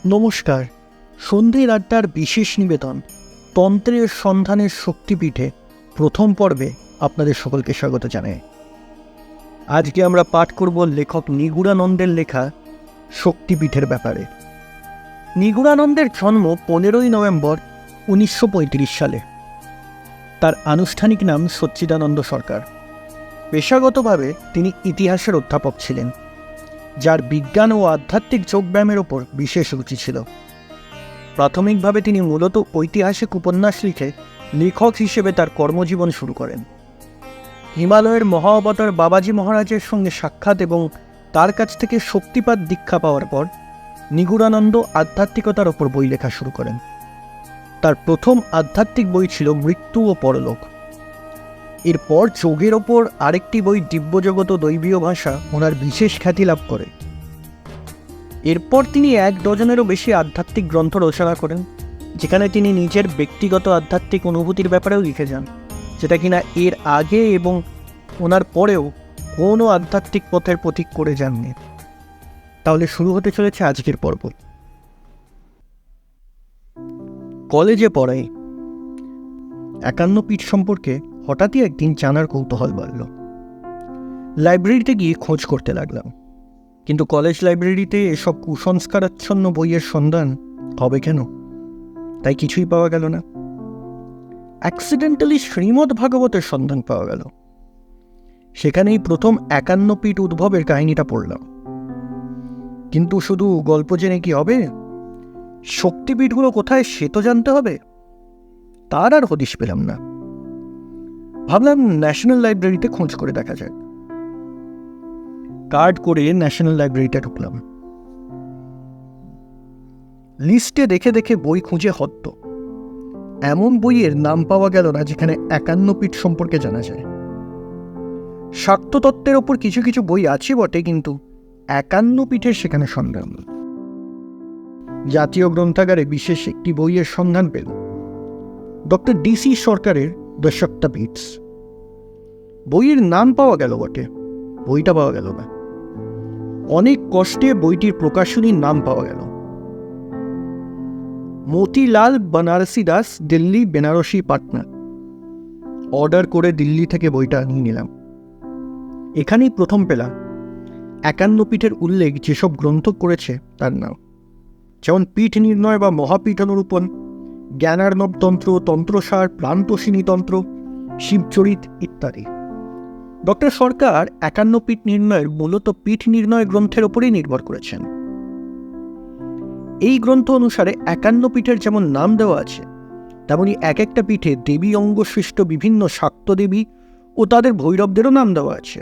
নমস্কার। সন্ধ্যের আড্ডার বিশেষ নিবেদন তন্ত্রের সন্ধানের শক্তিপীঠে প্রথম পর্বে আপনাদের সকলকে স্বাগত জানাই। আজকে আমরা পাঠ করব লেখক নিগুড়ানন্দের লেখা শক্তিপীঠের ব্যাপারে। নিগুড়ানন্দের জন্ম 15ই নভেম্বর 1935 সালে। তার আনুষ্ঠানিক নাম সচ্চিদানন্দ সরকার। পেশাগতভাবে তিনি ইতিহাসের অধ্যাপক ছিলেন, যার বিজ্ঞান ও আধ্যাত্মিক যোগব্যায়ামের ওপর বিশেষ রুচি ছিল। প্রাথমিকভাবে তিনি মূলত ঐতিহাসিক উপন্যাস লিখে লেখক হিসেবে তার কর্মজীবন শুরু করেন। হিমালয়ের মহা অবতার বাবাজি মহারাজের সঙ্গে সাক্ষাৎ এবং তার কাছ থেকে শক্তিপাত দীক্ষা পাওয়ার পর নিগুড়ানন্দ আধ্যাত্মিকতার ওপর বই লেখা শুরু করেন। তার প্রথম আধ্যাত্মিক বই ছিল মৃত্যু ও পরলোক। এরপর যোগের ওপর আরেকটি বই দিব্যজগত ও দৈবীয় ভাষা ওনার বিশেষ খ্যাতি লাভ করে। এরপর তিনি 1 ডজনেরও বেশি আধ্যাত্মিক গ্রন্থ রচনা করেন, যেখানে তিনি নিজের ব্যক্তিগত আধ্যাত্মিক অনুভূতির ব্যাপারেও লিখে যান, যেটা কিনা এর আগে এবং ওনার পরেও কোনো আধ্যাত্মিক পথের প্রতীক করে যাননি। তাহলে শুরু হতে চলেছে আজকের পর্ব। কলেজে পড়াই 51 পীঠ সম্পর্কে হঠাৎই একদিন জানার কৌতূহল বাড়ল। লাইব্রেরিতে গিয়ে খোঁজ করতে লাগলাম, কিন্তু কলেজ লাইব্রেরিতে এসব কুসংস্কারাচ্ছন্ন বইয়ের সন্ধান হবে কেন, তাই কিছুই পাওয়া গেল না। অ্যাক্সিডেন্টালি শ্রীমদ্ ভাগবতের সন্ধান পাওয়া গেল। সেখানেই প্রথম 51 পীঠ উদ্ভবের কাহিনীটা পড়লাম। কিন্তু শুধু গল্প জেনে কি হবে? শক্তিপীঠগুলো কোথায় সে তো জানতে হবে। তার আর হদিশ পেলাম না। ভাবলাম ন্যাশনাল লাইব্রেরিতে খোঁজ করে দেখা যায়। কার্ড করে ন্যাশনাল লাইব্রেরিতে ঢুকলাম। লিস্টে দেখে দেখে বই খুঁজে হত্ত। এমন বইয়ের নাম পাওয়া গেল না যেখানে 51 পীঠ সম্পর্কে জানা যায়। শাক্ততত্ত্বের ওপর কিছু কিছু বই আছে বটে, কিন্তু 51 পীঠের সেখানে সন্ধান। জাতীয় গ্রন্থাগারে বিশেষ একটি বইয়ের সন্ধান পেল, ডক্টর DC সরকারের দ্য শক্তিপীঠস। বইয়ের নাম পাওয়া গেল বটে, বইটা পাওয়া গেল না। অনেক কষ্টে বইটির প্রকাশনীর নাম পাওয়া গেল, মতিলাল বনারসি দাস, দিল্লি, বেনারসি, পাটনা। অর্ডার করে দিল্লি থেকে বইটা নিয়ে নিলাম। এখানেই প্রথম পেলাম 51 পীঠের উল্লেখ যেসব গ্রন্থ করেছে তার নাম, যেমন পীঠ নির্ণয় বা মহাপীঠ অনুরূপণ, জ্ঞানার্ণব তন্ত্র, তন্ত্রসার, প্রান্তোষিনী তন্ত্র, শিবচরিত ইত্যাদি। ডক্টর সরকার 51 পীঠ নির্ণয়ের মূলত পীঠ নির্ণয় গ্রন্থের ওপরেই নির্ভর করেছেন। এই গ্রন্থ অনুসারে 51 পীঠের যেমন নাম দেওয়া আছে, তেমনি এক একটা পীঠে দেবী অঙ্গ সৃষ্ট বিভিন্ন শাক্ত দেবী ও তাদের ভৈরবদেরও নাম দেওয়া আছে।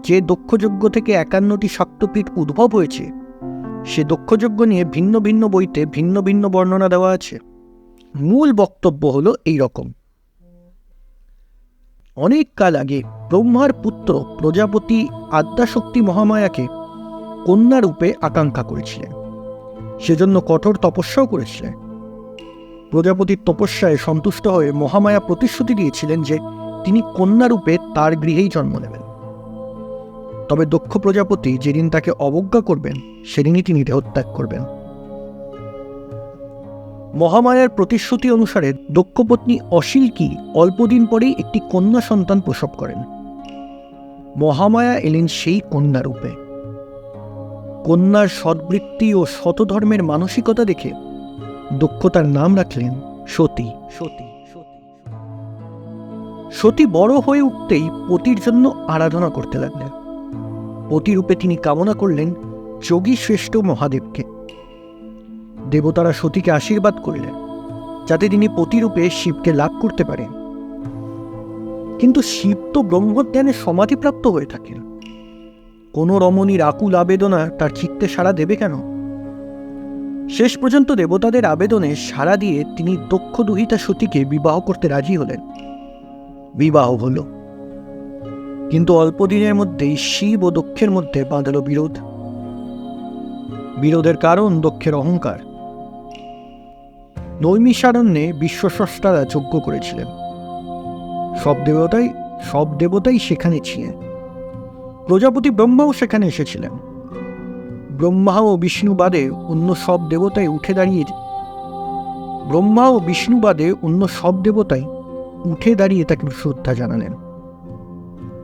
যে দক্ষযজ্ঞ থেকে 51টি শাক্তপীঠ উদ্ভব হয়েছে, সে দক্ষযজ্ঞ নিয়ে ভিন্ন ভিন্ন বইতে ভিন্ন ভিন্ন বর্ণনা দেওয়া আছে। মূল বক্তব্য হলো এই রকম: অনেক কাল আগে ব্রহ্মার পুত্র প্রজাপতি আদ্যাশক্তি মহামায়াকে কন্যা রূপে আকাঙ্ক্ষা করেছিলেন, সেজন্য কঠোর তপস্যাও করেছিলেন। প্রজাপতির তপস্যায় সন্তুষ্ট হয়ে মহামায়া প্রতিশ্রুতি দিয়েছিলেন যে তিনি কন্যা রূপে তার গৃহেই জন্ম নেবেন। তবে দক্ষ প্রজাপতি যেদিন তাকে অবজ্ঞা করবেন, সেদিনই তিনি দেহত্যাগ করবেন। মহামায়ার প্রতিশ্রুতি অনুসারে দক্ষপত্নী অশিল্কী অল্পদিন পরেই একটি কন্যা সন্তান প্রসব করেন। মহামায়া এলেন সেই কন্যা রূপে। কন্যার সদ্বৃত্তি ও শতধর্মের মানসিকতা দেখে দক্ষ তার নাম রাখলেন সতী। সতী বড় হয়ে উঠতেই পতির জন্য আরাধনা করতে লাগলেন। পতিরূপে তিনি কামনা করলেন যোগী শ্রেষ্ঠ মহাদেবকে। দেবতারা সতীকে আশীর্বাদ করলেন যাতে তিনি পতিরূপে শিবকে লাভ করতে পারেন। কিন্তু শিব তো ব্রহ্মজ্ঞানে সমাধিপ্রাপ্ত হয়ে থাকেন। কোনো রমণীর আকুল আবেদনা তার চিত্তে সাড়া দেবে কেন? শেষ পর্যন্ত দেবতাদের আবেদনে সাড়া দিয়ে তিনি দক্ষ দুহিতা সতীকে বিবাহ করতে রাজি হলেন। বিবাহ হল, কিন্তু অল্পদিনের মধ্যেই শিব ও দক্ষের মধ্যে বাঁধল বিরোধ। বিরোধের কারণ দক্ষের অহংকার। নৈমিষারণ্যে বিশ্বস্রষ্টারা যজ্ঞ করেছিলেন। সব দেবতাই সেখানে ছিলেন। প্রজাপতি ব্রহ্মাও সেখানে এসেছিলেন। ব্রহ্মা ও বিষ্ণু বাদে অন্য সব দেবতাই উঠে দাঁড়িয়ে তাকে শ্রদ্ধা জানালেন,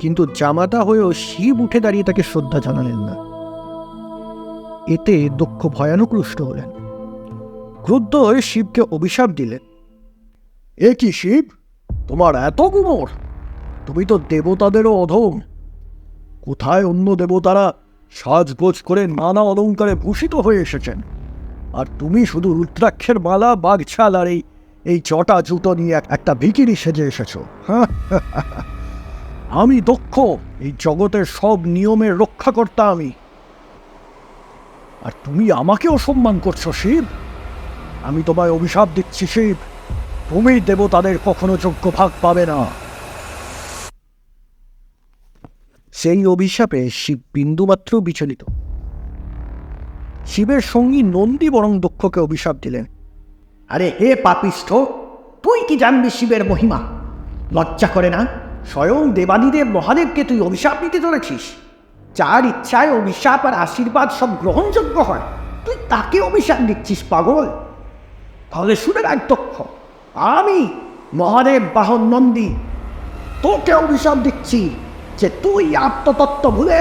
কিন্তু জামাতা হয়েও শিব উঠে দাঁড়িয়ে তাকে শ্রদ্ধা জানালেন না। এতে দক্ষ ভয়ানক রুষ্ট হলেন। ক্রুদ্ধ হয়ে শিবকে অভিশাপ দিলেন, এ কি শিব, তোমার এত গুমর? তুমি তো দেবতাদেরও অধম। কোথায় অন্য দেবতারা সাজগোজ করে নানা অলঙ্কারে ভূষিত হয়ে এসেছেন, আর তুমি শুধু রুদ্রাক্ষের মালা, বাঘছাল আর এই চটা জুতো নিয়ে একটা ভিখিরি সেজে এসেছো। আমি দক্ষ, এই জগতের সব নিয়মের রক্ষাকর্তা আমি, আর তুমি আমাকে অসম্মান করছো শিব। আমি তোমায় অভিশাপ দিচ্ছি শিব, তুমি দেবতাদের কখনো যোগ্য ভাগ পাবে না। সেই অভিশাপে শিব বিন্দুমাত্র বিচলিত। শিবের সঙ্গী নন্দী বরং দক্ষকে অভিশাপ দিলেন, আরে হে পাপিষ্ঠ, তুই কি জানবি শিবের মহিমা? লজ্জা করে না? স্বয়ং দেবাদিদেব মহাদেবকে তুই অভিশাপ দিতে চলেছিস। যার ইচ্ছায় অভিশাপ আর আশীর্বাদ সব গ্রহণযোগ্য হয়, তুই তাকে অভিশাপ দিচ্ছিস পাগল। তাহলে শুনে রাখ দক্ষ, আমি মহাদেব বাহন নন্দী তোকে অভিশাপ দিচ্ছি যে তুই আত্মতত্ত্ব ভুলে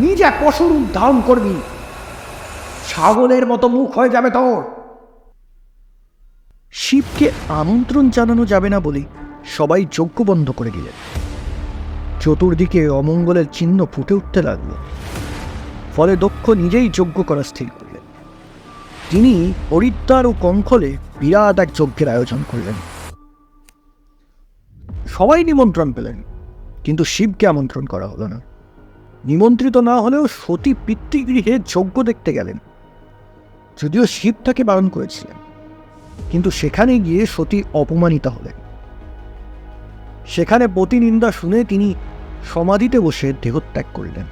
নিজে পশুর রূপ ধারণ করবি। ছাগলের মতো মুখ হয়ে যাবে তোর। শিবকে আমন্ত্রণ জানানো যাবে না বলে সবাই যজ্ঞ বন্ধ করে দিলেন। চতুর্দিকে অমঙ্গলের চিহ্ন ফুটে উঠতে লাগল। ফলে দক্ষ নিজেই যজ্ঞ করা স্থির করলেন। তিনি হরিদ্বার ও কঙ্খলে বিরাট এক যজ্ঞের আয়োজন করলেন। সবাই নিমন্ত্রণ পেলেন, কিন্তু শিবকে আমন্ত্রণ করা হলো না। নিমন্ত্রিত না হলেও সতী পিতৃগৃহে যজ্ঞ দেখতে গেলেন, যদিও শিব তাকে বারণ করেছিলেন। কিন্তু সেখানে গিয়ে সতী অপমানিত হলেন। সেখানে প্রতিনিন্দা শুনে তিনি সমাধিতে বসে দেহত্যাগ করলেন।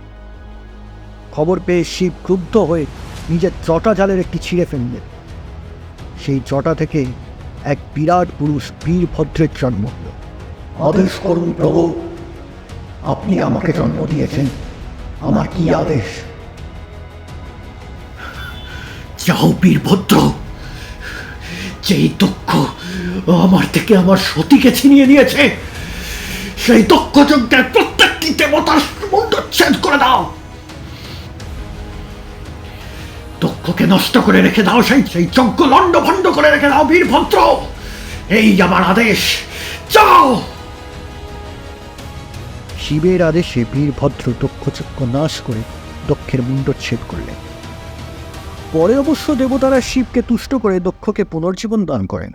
খবর পেয়ে শিব ক্রুদ্ধ হয়ে নিজের জটা জালের একটি ছিঁড়ে ফেললেন। সেই জটা থেকে এক বিরাট পুরুষ বীরভদ্রের জন্ম হল। আদেশ করুন প্রভু, আপনি আমাকে জন্ম দিয়েছেন, আমার কি আদেশ? যাও বীরভদ্র, যেই দক্ষ আমার থেকে আমার সতীকে ছিনিয়ে নিয়েছে, সেই দক্ষ যজ্ঞের প্রত্যেকটি দেবতার মুণ্ডচ্ছেদ করে দাও। দক্ষকে নষ্ট করে রেখে দাও, সেই যজ্ঞ লণ্ডভণ্ড করে রেখে দাও বীরভদ্র, এই আমার আদেশ, যাও। শিবের আদেশে বীরভদ্র দক্ষযজ্ঞ নাশ করে দক্ষের মুণ্ডচ্ছেদ করলেন। পরে অবশ্য দেবতারা শিবকে তুষ্ট করে দক্ষকে পুনর্জীবন দান করেন।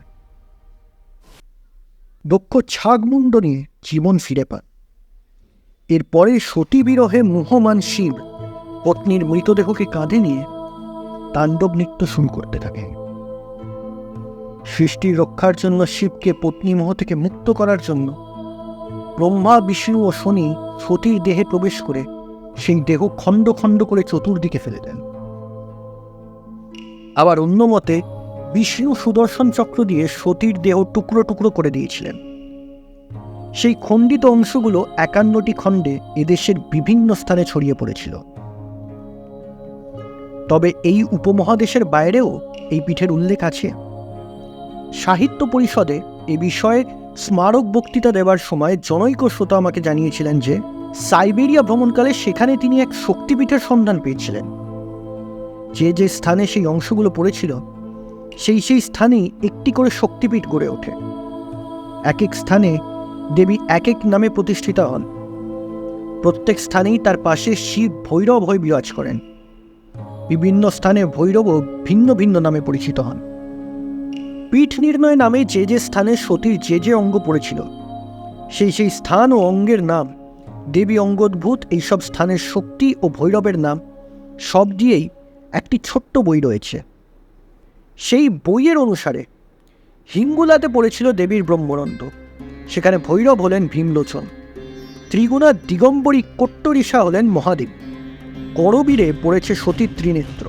দক্ষ ছাগমুণ্ড নিয়ে জীবন ফিরে পান। এরপরে সতী বিরহে মোহমান শিব পত্নীর মৃতদেহকে কাঁধে নিয়ে তাণ্ডব নৃত্য শুরু করতে থাকেন। সৃষ্টির রক্ষার জন্য শিবকে পত্নী মোহ থেকে মুক্ত করার জন্য ব্রহ্মা, বিষ্ণু ও শনি সতীর দেহে প্রবেশ করে সেই দেহ খণ্ড খণ্ড করে চতুর্দিকে ফেলে দেন। আবার অন্য মতে বিষ্ণু সুদর্শন চক্র দিয়ে সতীর দেহ টুকরো টুকরো করে দিয়েছিলেন। সেই খণ্ডিত অংশগুলো 51টি খণ্ডে এদেশের বিভিন্ন স্থানে ছড়িয়ে পড়েছিল। তবে এই উপমহাদেশের বাইরেও এই পীঠের উল্লেখ আছে। সাহিত্য পরিষদে এ বিষয়ে স্মারক বক্তৃতা দেওয়ার সময় জনৈক শ্রোতা আমাকে জানিয়েছিলেন যে সাইবেরিয়া ভ্রমণকালে সেখানে তিনি এক শক্তিপীঠের সন্ধান পেয়েছিলেন। যে স্থানে সেই অংশগুলো পড়েছিল সেই স্থানেই একটি করে শক্তিপীঠ গড়ে ওঠে। এক এক স্থানে দেবী এক এক নামে প্রতিষ্ঠিতা হন। প্রত্যেক স্থানেই তার পাশে শিব ভৈরব হয়ে বিরাজ করেন। বিভিন্ন স্থানে ভৈরবও ভিন্ন ভিন্ন নামে পরিচিত হন। পীঠ নির্ণয় নামে যে স্থানে সতীর যে অঙ্গ পড়েছিল সেই স্থান ও অঙ্গের নাম, দেবী অঙ্গোদ্ভূত এইসব স্থানের শক্তি ও ভৈরবের নাম সব দিয়েই একটি ছোট্ট বই রয়েছে। সেই বইয়ের অনুসারে হিঙ্গুলাতে পড়েছিল দেবীর ব্রহ্মরন্ধ্র, সেখানে ভৈরব হলেন ভীমলোচন, ত্রিগুণা দিগম্বরী কোট্টরিষা হলেন মহাদেব, করবীরে পড়েছে সতীর ত্রিনেত্র,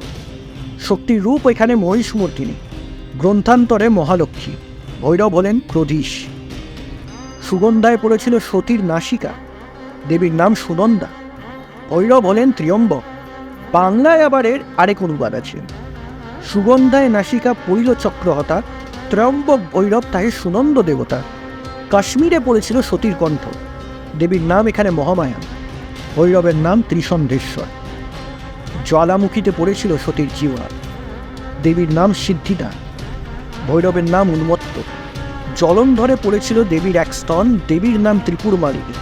শক্তির রূপ এখানে মহিষমূর্তিনী, গ্রন্থান্তরে মহালক্ষ্মী, ভৈরব হলেন ক্রোধীশ। সুগন্ধায় পড়েছিল সতীর নাসিকা, দেবীর নাম সুনন্দা, ভৈরব হলেন ত্র্যম্বক, বাংলায় আবার এর আরেক অনুবাদ আছে। সুগন্ধায় নাসিকা পৈল চক্রহতা, ত্রয়ম্বক ভৈরব তাহে সুনন্দ দেবতা। কাশ্মীরে পড়েছিল সতীর কণ্ঠ, দেবীর নাম এখানে মহামায়া, ভৈরবের নাম ত্রিসন্ধেশ্বর। জ্বালামুখীতে পড়েছিল সতীর জীবন, দেবীর নাম সিদ্ধিদা, ভৈরবের নাম উন্মত্ত। জলন্ধরে পড়েছিল দেবীর এক স্তন, দেবীর নাম ত্রিপুর মালিনী,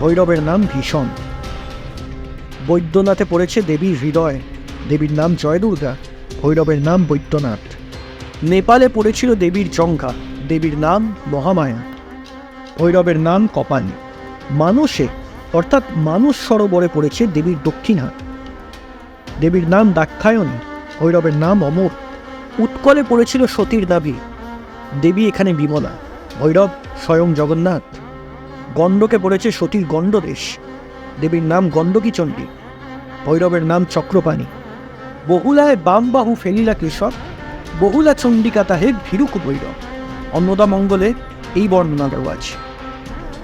ভৈরবের নাম ভীষণ। বৈদ্যনাথে পড়েছে দেবীর হৃদয়, দেবীর নাম জয়দুর্গা, ভৈরবের নাম বৈদ্যনাথ। নেপালে পড়েছিল দেবীর জঙ্ঘা, দেবীর নাম মহামায়া, ভৈরবের নাম কপালী। মানসে অর্থাৎ মানস সরোবরে পড়েছে দেবীর দক্ষিণ হাত, দেবীর নাম দাক্ষায়ণী, ভৈরবের নাম অমর। উৎকলে পড়েছিল সতীর নাভি, দেবী এখানে বিমলা, ভৈরব স্বয়ং জগন্নাথ। গণ্ডকে পড়েছে সতীর গণ্ডদেশ, দেবীর নাম গণ্ডকী চণ্ডী, ভৈরবের নাম চক্রপাণী। বহুলায় বাম বাহু ফেলিলা কেশব, বহুলা চণ্ডিকা তাহে ভীরুক ভৈরব। অন্নদামঙ্গলে এই বর্ণনাটাও আছে।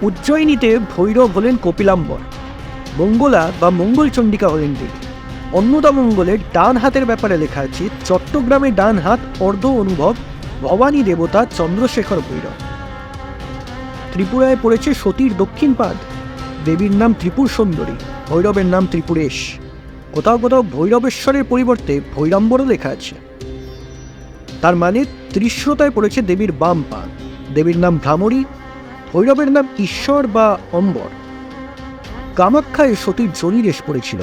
উজ্জয়িনীতে ভৈরব হলেন কপিলাম্বর, মঙ্গলা বা মঙ্গল চণ্ডিকা হলেন দেবী। অন্নদামঙ্গলের ডান হাতের ব্যাপারে লেখা আছে, চট্টগ্রামে ডান হাত অর্ধ অনুভব, ভবানী দেবতা চন্দ্রশেখর ভৈরব। ত্রিপুরায় পড়েছে সতীর দক্ষিণ পাদ, দেবীর নাম ত্রিপুর সুন্দরী, ভৈরবের নাম ত্রিপুরেশ। কোথাও কোথাও ভৈরবেশ্বরের পরিবর্তে ভৈরাম্বরও লেখা আছে। তার মানে ত্রিশ্রতায় পড়েছে দেবীর বাম পা, দেবীর নাম ভ্রামরী, ভৈরবের নাম ঈশ্বর বা অম্বর। কামাখ্যায় সতীর জনিদেশ পড়েছিল,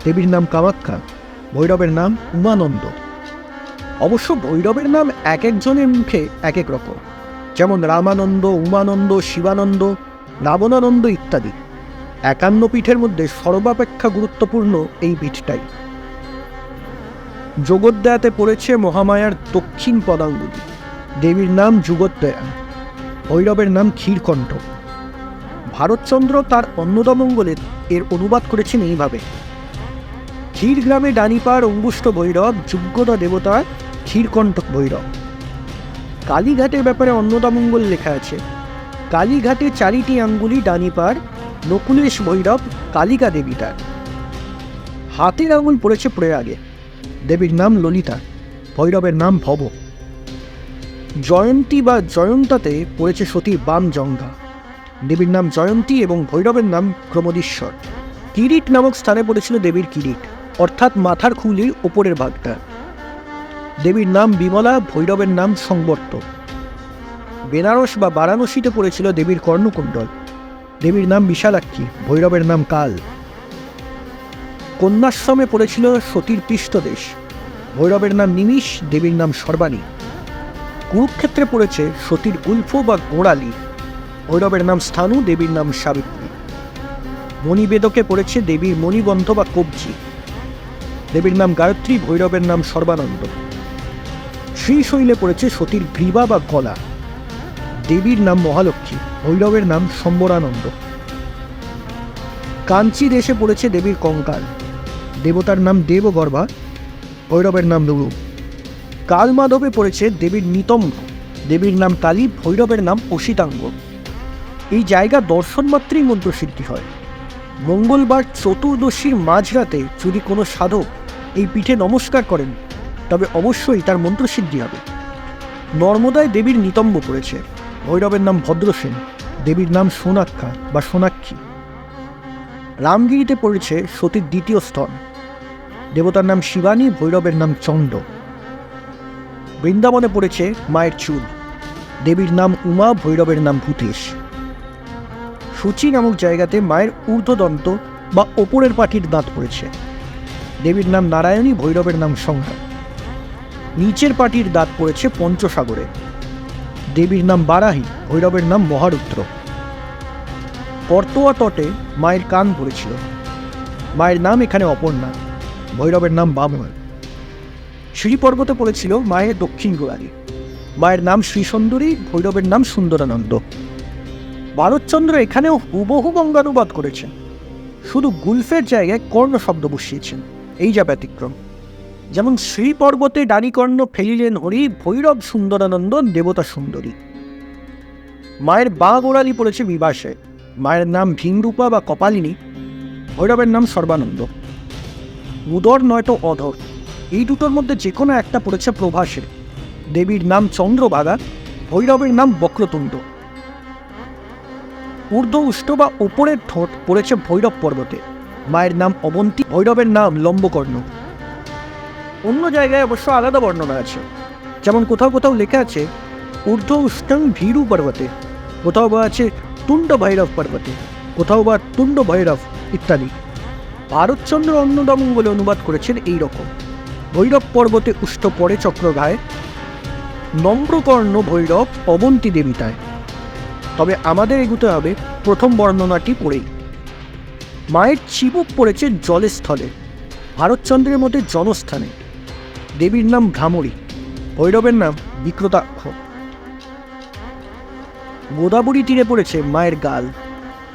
দেবীর নাম কামাখ্যা, ভৈরবের নাম উমানন্দ। অবশ্য ভৈরবের নাম এক একজনের মুখে এক এক রকম, যেমন রামানন্দ, উমানন্দ, শিবানন্দ, রাবণানন্দ ইত্যাদি। 51 পীঠের মধ্যে সর্বাপেক্ষা গুরুত্বপূর্ণ এই পীঠটাই। যোগোদ্দয়াতে পড়েছে মহামায়ার দক্ষিণ পদাঙ্গুলি, দেবীর নাম যুগোদ্দয়া, ভৈরবের নাম ক্ষীরকণ্ঠ। ভারতচন্দ্র তার অন্নদামঙ্গলে এর অনুবাদ করেছেন এইভাবে: ক্ষীরগ্রামে ডানিপার অঙ্গুষ্ঠ ভৈরব, যুগ্যদা দেবতা ক্ষীরকণ্ঠক ভৈরব। কালীঘাটের ব্যাপারে অন্নদামঙ্গল লেখা আছে, কালীঘাটে 4টি আঙ্গুলি ডানিপার, নকুলেশ ভৈরব কালিকা দেবী তার। হাতের আঙুল পড়েছে প্রয়াগে, দেবীর নাম ললিতা, ভৈরবের নাম ভব। জয়ন্তী বা জয়ন্তাতে পড়েছে সতীর বাম জঙ্ঘা, দেবীর নাম জয়ন্তী এবং ভৈরবের নাম ক্রমদীশ্বর। কিরিট নামক স্থানে পড়েছিল দেবীর কিরিট, অর্থাৎ মাথার খুলির ওপরের ভাগটা, দেবীর নাম বিমলা, ভৈরবের নাম সংবর্ত। বেনারস বা বারাণসীতে পড়েছিল দেবীর কর্ণকুণ্ডল, দেবীর নাম বিশালাক্ষী, ভৈরবের নাম কাল। কন্যাশ্রমে পড়েছিল সতীর পৃষ্ঠদেশ, ভৈরবের নাম নিমিষ, দেবীর নাম সর্বাণী। কুরুক্ষেত্রে পড়েছে সতীর গুল্ফ বা গোড়ালি, ভৈরবের নাম স্থানু, দেবীর নাম সাবিত্রী। মণিবেদকে পড়েছে দেবীর মণিবন্ধ বা কবজি, দেবীর নাম গায়ত্রী, ভৈরবের নাম সর্বানন্দ। শ্রীশৈলে পড়েছে সতীর গ্রীবা বা গলা, দেবীর নাম মহালক্ষ্মী, ভৈরবের নাম সম্বরানন্দ। কাঞ্চি দেশে পড়েছে দেবীর কঙ্কাল, দেবতার নাম দেবগর্ভা, ভৈরবের নাম লুরু। কালমাধবে পড়েছে দেবীর নিতম্ব, দেবীর নাম কালী, ভৈরবের নাম অসিতাঙ্গ। এই জায়গা দর্শন মাত্রেই মন্ত্রসিদ্ধি হয়। মঙ্গলবার চতুর্দশীর মাঝরাতে যদি কোনো সাধক এই পীঠে নমস্কার করেন তবে অবশ্যই তার মন্ত্রসিদ্ধি হবে। নর্মদায় দেবীর নিতম্ব পড়েছে, ভৈরবের নাম ভদ্রসেন, দেবীর নাম সোনাক্ষা বা সোনাক্ষী। রামগিরিতে পড়েছে সতীর দ্বিতীয় স্তন, দেবতার নাম শিবানী, ভৈরবের নাম চণ্ড। বৃন্দাবনে পড়েছে মায়ের চুল, দেবীর নাম উমা, ভৈরবের নাম ভূতেশ। সূচি নামক জায়গাতে মায়ের ঊর্ধ্বদন্ত বা ওপরের পাটির দাঁত পড়েছে, দেবীর নাম নারায়ণী, ভৈরবের নাম সংহার। নিচের পাটির দাঁত পড়েছে পঞ্চসাগরে, দেবীর নাম বারাহী, ভৈরবের নাম মহারুদ্র। করতোয়া তটে মায়ের কান পড়েছিল, মায়ের নাম এখানে অপর্ণা, ভৈরবের নাম বামন। শ্রীপর্বতে পড়েছিল মায়ের দক্ষিণ গোড়ালি, মায়ের নাম শ্রীসুন্দরী, ভৈরবের নাম সুন্দরানন্দ। ভারতচন্দ্র এখানেও হুবহু বঙ্গানুবাদ করেছেন, শুধু গুলফের জায়গায় কর্ণ শব্দ বসিয়েছেন, এই যা ব্যতিক্রম। যেমন শ্রীপর্বতে ডানিকর্ণ ফেলিলেন হরি, ভৈরব সুন্দরানন্দ দেবতা সুন্দরী। মায়ের বাঁ গোড়ালি পড়েছে বিবাসে, মায়ের নাম ভীমরূপা বা কপালিনী, ভৈরবের নাম সর্বানন্দ। উদর নয়তো অধর, এই দুটোর মধ্যে যে কোনো একটা পড়েছে প্রভাসে। দেবীর নাম চন্দ্রভাগা, ভৈরবের নাম বক্রতুণ্ড। ঊর্ধ্ব উষ্ঠ বা উপরের ঠোঁট পড়েছে ভৈরব পর্বতে। মায়ের নাম অবন্তী, ভৈরবের নাম লম্বকর্ণ। অন্য জায়গায় অবশ্য আলাদা বর্ণনা আছে, যেমন কোথাও কোথাও লেখা আছে ঊর্ধ্ব উষ্ঠং ভীরু পর্বতে, কোথাও বা আছে তুণ্ড ভৈরব পর্বতে, কোথাও বা তুণ্ড ভৈরব ইত্যাদি। ভারতচন্দ্র অন্নদমন বলে অনুবাদ করেছেন এই রকম: ভৈরব পর্বতে উষ্ঠ পড়ে চক্রঘায়, নম্রকর্ণ ভৈরব অবন্তী দেবিতায়। তবে আমাদের এগুতে হবে প্রথম বর্ণনাটি পড়েই। মায়ের চিবুক পড়েছে জলের স্থলে, ভারতচন্দ্রের মধ্যে জনস্থানে। দেবীর নাম ভ্রামরী, ভৈরবের নাম বিক্রতাক্ষ। গোদাবরী তীরে পড়েছে মায়ের গাল,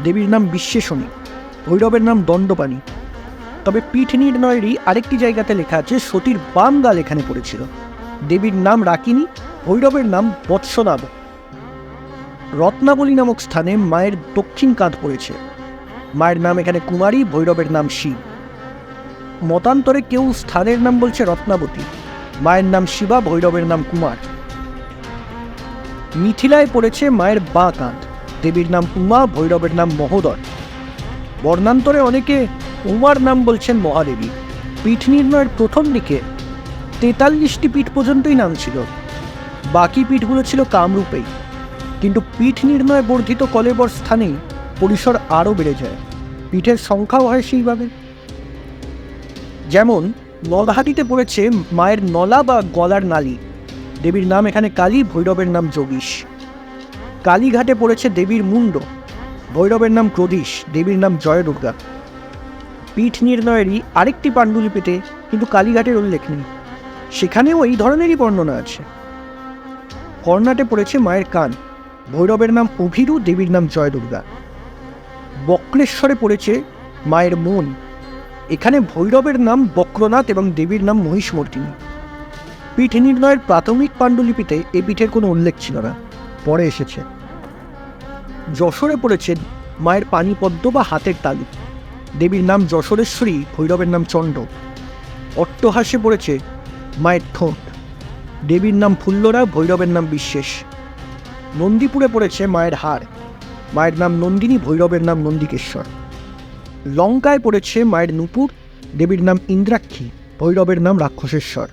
দেবীর নাম বিশ্বেশনী, ভৈরবের নাম দণ্ডপাণি। তবে পীঠ নির্ণয়েরই আরেকটি জায়গাতে লেখা আছে সতীর বাম গাল এখানে পড়েছিল, দেবীর নাম রাকিনী, ভৈরবের নাম বৎসনাভ। রত্নাবলী নামক স্থানে মায়ের দক্ষিণ কাঁধ পড়েছে, মায়ের নাম এখানে কুমারী, ভৈরবের নাম শিব। মতান্তরে কেউ স্থানের নাম বলছে রত্নাবতী, মায়ের নাম শিবা, ভৈরবের নাম কুমার। মিথিলায় পড়েছে মায়ের বাঁ কাঁধ, দেবীর নাম উমা, ভৈরবের নাম মহোদর। বর্ণান্তরে অনেকে উমার নাম বলছেন মহাদেবী। পীঠ নির্ণয়ের প্রথম দিকে 43টি পীঠ পর্যন্তই নাম ছিল, বাকি পীঠগুলো ছিল কামরূপেই। কিন্তু পীঠ নির্ণয় বর্ধিত কলেবর স্থানেই পরিসর আরও বেড়ে যায়, পীঠের সংখ্যাও হয় সেইভাবে। যেমন নলহাটিতে পড়েছে মায়ের নলা বা গলার নালী, দেবীর নাম এখানে কালী, ভৈরবের নাম যোগীশ। কালীঘাটে পড়েছে দেবীর মুন্ড, ভৈরবের নাম ক্রোধীশ, দেবীর নাম জয়দুর্গা। পীঠ নির্ণয়েরই আরেকটি পাণ্ডুলিপিতে কিন্তু কালীঘাটের উল্লেখ নেই, সেখানেও এই ধরনেরই বর্ণনা আছে। কর্ণাটে পড়েছে মায়ের কান, ভৈরবের নাম অভিরু, দেবীর নাম জয়দুর্গা। বক্রেশ্বরে পড়েছে মায়ের মন, এখানে ভৈরবের নাম বক্রনাথ এবং দেবীর নাম মহিষমর্দিনী। পীঠ নির্ণয়ের প্রাথমিক পাণ্ডুলিপিতে এ পীঠের কোনো উল্লেখ ছিল না, পরে এসেছে। যশোরে পড়েছে মায়ের পানিপদ্ম বা হাতের তালু, দেবীর নাম যশোরেশ্বরী, ভৈরবের নাম চণ্ড। অট্টহাসে পড়েছে মায়ের ঠোঁট, দেবীর নাম ফুল্লরা, ভৈরবের নাম বিশ্বেশ। নন্দীপুরে পড়েছে মায়ের হাড়, মায়ের নাম নন্দিনী, ভৈরবের নাম নন্দিকেশ্বর। লঙ্কায় পড়েছে মায়ের নূপুর, দেবীর নাম ইন্দ্রাক্ষী, ভৈরবের নাম রাক্ষসেশ্বর।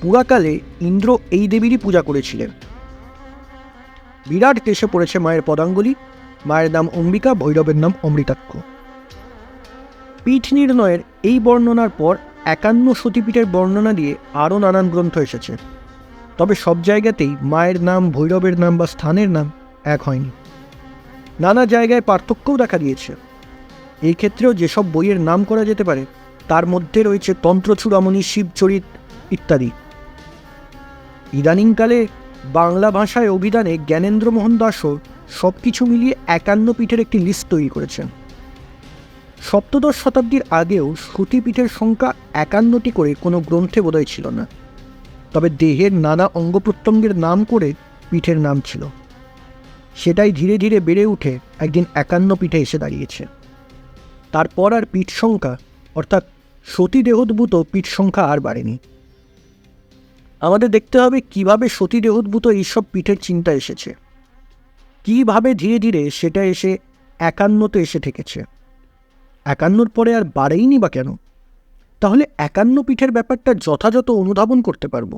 পুরাকালে ইন্দ্র এই দেবীরই পূজা করেছিলেন। বিরাট দেশে পড়েছে মায়ের পদাঙ্গুলি, মায়ের নাম অম্বিকা, ভৈরবের নাম অমৃতাক্ষ। পীঠ নির্ণয়ের এই বর্ণনার পর 51 সতীপীঠের বর্ণনা দিয়ে আরও নানান গ্রন্থ এসেছে, তবে সব জায়গাতেই মায়ের নাম, ভৈরবের নাম বা স্থানের নাম এক হয়নি, নানা জায়গায় পার্থক্যও দেখা দিয়েছে। এই ক্ষেত্রেও যেসব বইয়ের নাম করা যেতে পারে তার মধ্যে রয়েছে তন্ত্রচূড়ামণি, শিবচরিত ইত্যাদি। ইদানিংকালে বাংলা ভাষায় অভিধানে জ্ঞানেন্দ্রমোহন দাসও সব কিছু মিলিয়ে 51 পীঠের একটি লিস্ট তৈরি করেছেন। সপ্তদশ শতাব্দীর আগেও শ্রুতিপীঠের সংখ্যা 51টি করে কোনো গ্রন্থে বোধহয় ছিল না, তবে দেহের নানা অঙ্গ প্রত্যঙ্গের নাম করে পীঠের নাম ছিল। সেটাই ধীরে ধীরে বেড়ে উঠে একদিন 51 পীঠে এসে দাঁড়িয়েছে। তারপর আর পীঠ সংখ্যা অর্থাৎ সতী দেহোদ্ভূত পীঠ সংখ্যা আর বাড়েনি। আমাদের দেখতে হবে কিভাবে সতী দেহোদ্ভূত এইসব পীঠের চিন্তা এসেছে, কিভাবে ধীরে ধীরে সেটা এসে 51তে এসে ঠেকেছে। 51 পরে আর বাড়েইনি বা কেন? তাহলে 51 পীঠের ব্যাপারটা যথাযথ অনুধাবন করতে পারবো।